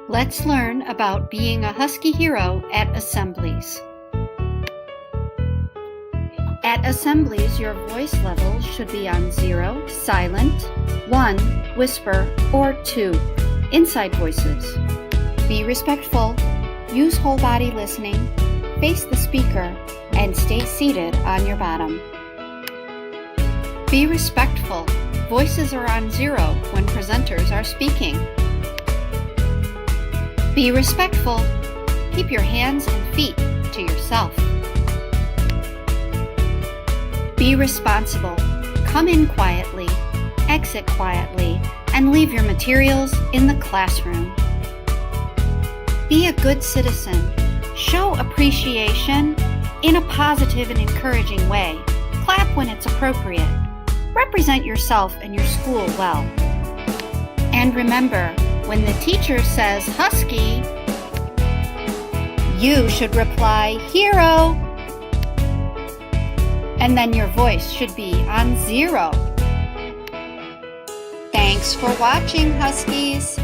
Let's learn about being a Husky hero at assemblies. At assemblies, your voice level should be on 0, silent, 1, whisper, or 2, inside voices. Be respectful, use whole body listening, face the speaker, and stay seated on your bottom. Be respectful. Voices are on 0 when presenters are speaking. Be respectful. Keep your hands and feet to yourself. Be responsible. Come in quietly, exit quietly, and leave your materials in the classroom. Be a good citizen. Show appreciation in a positive and encouraging way. Clap when it's appropriate. Represent yourself and your school well. And remember, when the teacher says Husky, you should reply Hero. And then your voice should be on 0. Thanks for watching, Huskies.